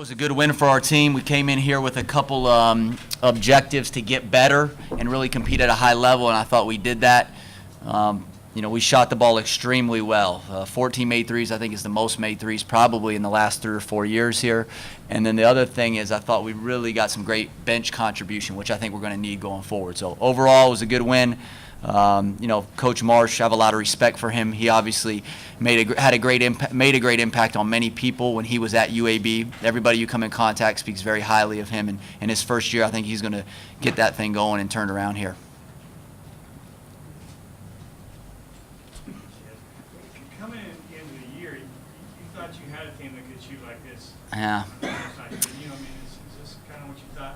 was a good win for our team. We came in here with a couple objectives to get better and really compete at a high level, and I thought we did that. We shot the ball extremely well. 14 made threes, I think, is the most made threes probably in the last 3 or 4 years here. And then the other thing is I thought we really got some great bench contribution, which I think we're going to need going forward. So overall, it was a good win. Coach Marsh, I have a lot of respect for him. He obviously made a great impact on many people when he was at UAB. Everybody you come in contact speaks very highly of him. And in his first year, I think he's going to get that thing going and turned around here. Coming into the year, you thought you had a team that could shoot like this. Yeah. Is this kind of what you thought?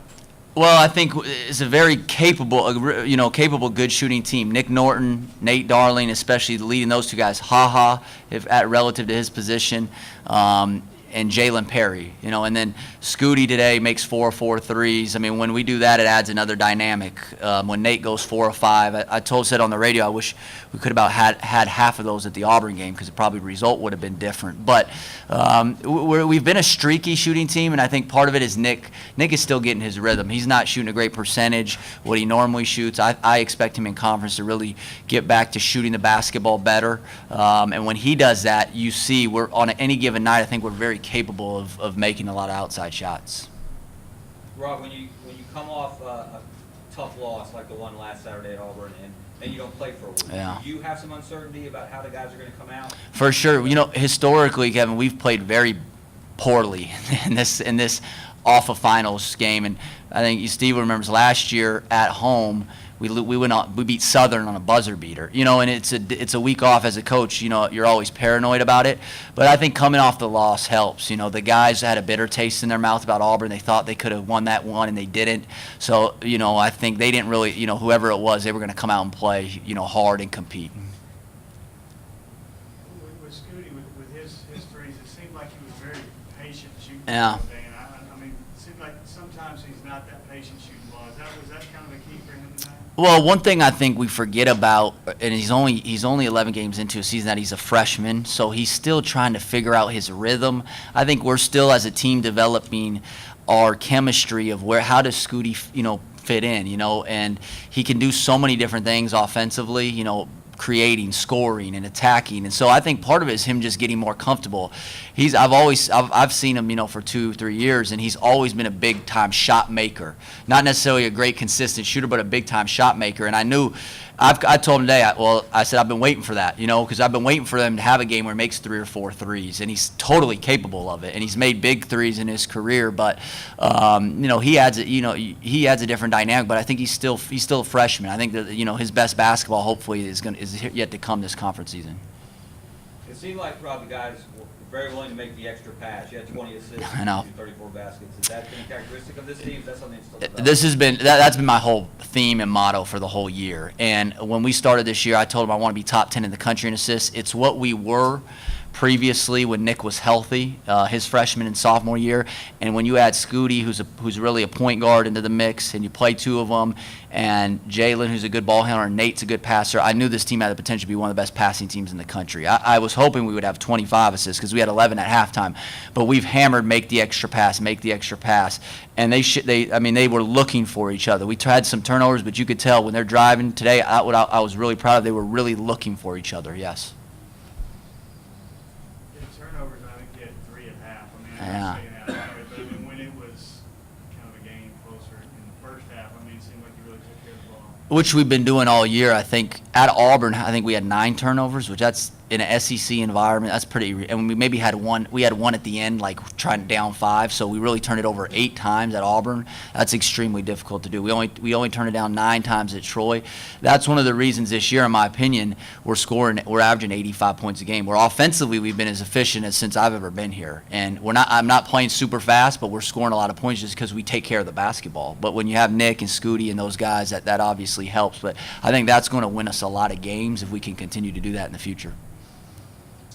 Well, I think it's a very capable, good shooting team. Nick Norton, Nate Darling, especially leading those two guys. Relative to his position, and Jalen Perry. And then Scooty today makes 4 threes. I mean, when we do that, it adds another dynamic. When Nate goes 4 or 5, I said on the radio, I wish we could have had half of those at the Auburn game because the result would have been different. But we've been a streaky shooting team, and I think part of it is Nick. Nick is still getting his rhythm. He's not shooting a great percentage, what he normally shoots. I expect him in conference to really get back to shooting the basketball better. And when he does that, you see we're on any given night, I think we're very capable of making a lot of outside shots. Rob, when you come off a tough loss like the one last Saturday at Auburn and you don't play for a week, do you have some uncertainty about how the guys are going to come out? For sure. Historically, Kevin, we've played very poorly in this off of finals game, and I think Steve remembers last year at home. We beat Southern on a buzzer beater, and it's a week off as a coach. You're always paranoid about it, but I think coming off the loss helps. The guys had a bitter taste in their mouth about Auburn. They thought they could have won that one, and they didn't. So, I think they didn't really, whoever it was, they were going to come out and play, hard and compete. With Scooty, with his threes, it seemed like he was very patient shooting. Yeah. I mean, it seemed like sometimes he's not that patient shooting ball. Was that kind of a key for him tonight? Well, one thing I think we forget about, and he's only 11 games into a season that he's a freshman, so he's still trying to figure out his rhythm. I think we're still as a team developing our chemistry of how does Scooty, fit in, and he can do so many different things offensively, creating, scoring, and attacking. And so I think part of it is him just getting more comfortable. I've seen him, for 2-3 years, and he's always been a big time shot maker. Not necessarily a great consistent shooter, but a big time shot maker. And I told him today, I said I've been waiting for that, because I've been waiting for him to have a game where he makes 3 or 4 threes, and he's totally capable of it. And he's made big threes in his career, but he adds a different dynamic. But I think he's still a freshman. I think that his best basketball hopefully is yet to come this conference season. It seemed like probably guys were very willing to make the extra pass. You had 20 assists, I know. 34 baskets. Is that been a characteristic of this team? Is that something that's still developing? This has been that's been my whole theme and motto for the whole year. And when we started this year, I told him I want to be top 10 in the country in assists. It's what we were previously when Nick was healthy, his freshman and sophomore year. And when you add Scooty, who's really a point guard, into the mix, and you play 2 of them, and Jalen, who's a good ball handler, and Nate's a good passer, I knew this team had the potential to be one of the best passing teams in the country. I was hoping we would have 25 assists because we had 11 at halftime. But we've hammered make the extra pass. And they were looking for each other. We had some turnovers, but you could tell when they're driving today, I was really proud of. They were really looking for each other, yes. Turnovers, I think you had 3 at half. Yeah. But when it was kind of a game closer in the first half, it seemed like you really took care of the ball. Which we've been doing all year. I think at Auburn, I think we had 9 turnovers, which that's in an SEC environment. That's pretty. And we maybe had one. We had one at the end, like trying down 5. So we really turned it over 8 times at Auburn. That's extremely difficult to do. We only turned it down 9 times at Troy. That's one of the reasons this year, in my opinion, we're averaging 85 points a game. Where offensively we've been as efficient as since I've ever been here. And I'm not playing super fast, but we're scoring a lot of points just because we take care of the basketball. But when you have Nick and Scooty and those guys, that obviously helps. But I think that's going to win us a lot of games if we can continue to do that in the future.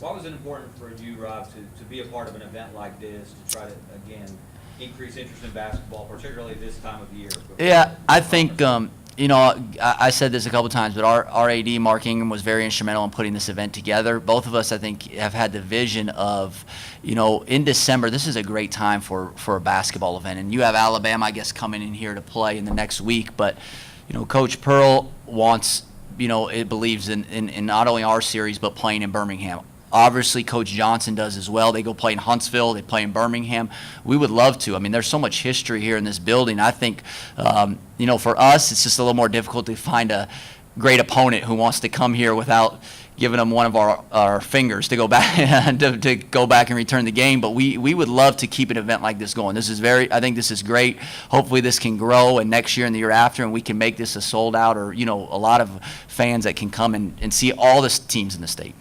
Why was it important for you, Rob, to be a part of an event like this to try to, again, increase interest in basketball, particularly this time of year? Yeah, I think You know, I said this a couple times, but our AD, Mark Ingram, was very instrumental in putting this event together. Both of us, I think, have had the vision of, you know, in December, this is a great time for a basketball event. And you have Alabama, I guess, coming in here to play in the next week. But, you know, Coach Pearl wants, you know, it believes in not only our series, but playing in Birmingham. Obviously, Coach Johnson does as well. They go play in Huntsville. They play in Birmingham. We would love to. I mean, there's so much history here in this building. I think, you know, for us, it's just a little more difficult to find a great opponent who wants to come here without giving them one of our fingers to go back to go back and return the game. But we would love to keep an event like this going. I think this is great. Hopefully this can grow, and next year and the year after, and we can make this a sold out, or, you know, a lot of fans that can come and see all the teams in the state.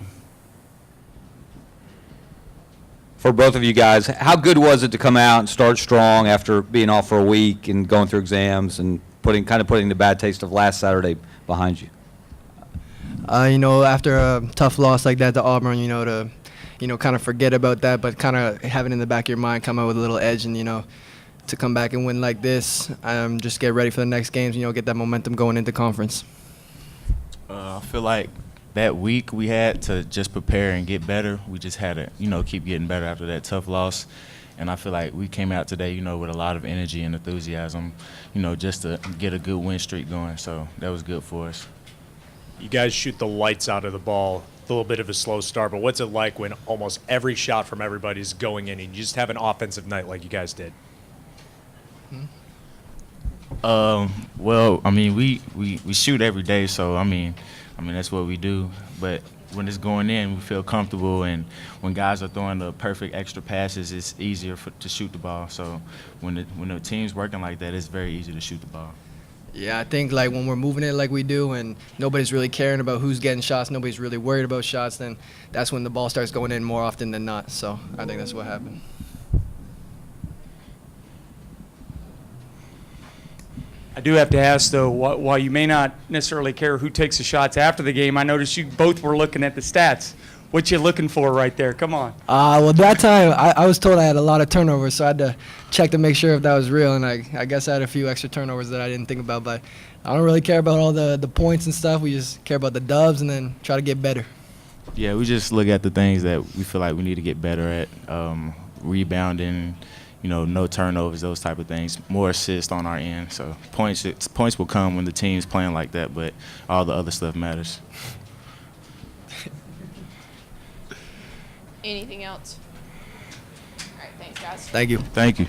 For both of you guys, how good was it to come out and start strong after being off for a week and going through exams and putting the bad taste of last Saturday behind you? You know, after a tough loss like that to Auburn, you know, to, kind of forget about that, but kind of having in the back of your mind, come out with a little edge, and, you know, to come back and win like this, just get ready for the next games, you know, get that momentum going into conference. I feel like that week we had to just prepare and get better. We just had to, you know, keep getting better after that tough loss. And I feel like we came out today, you know, with a lot of energy and enthusiasm, you know, just to get a good win streak going. So that was good for us. You guys shoot the lights out of the ball. A little bit of a slow start, but what's it like when almost every shot from everybody is going in and you just have an offensive night like you guys did? Well, I mean, we shoot every day, so I mean that's what we do. But when it's going in, we feel comfortable, and when guys are throwing the perfect extra passes, it's easier to shoot the ball. So when the team's working like that, it's very easy to shoot the ball. Yeah, I think, like, when we're moving it like we do and nobody's really caring about who's getting shots, nobody's really worried about shots, then that's when the ball starts going in more often than not. So I think that's what happened. I do have to ask, though, while you may not necessarily care who takes the shots after the game, I noticed you both were looking at the stats. What you looking for right there? Come on. Well, that time I was told I had a lot of turnovers, so I had to check to make sure if that was real, and I guess I had a few extra turnovers that I didn't think about, but I don't really care about all the points and stuff. We just care about the dubs and then try to get better. Yeah, we just look at the things that we feel like we need to get better at, rebounding, you know, no turnovers, those type of things, more assists on our end. So points will come when the team's playing like that, but all the other stuff matters. Anything else? All right, thanks, guys. Thank you. Thank you.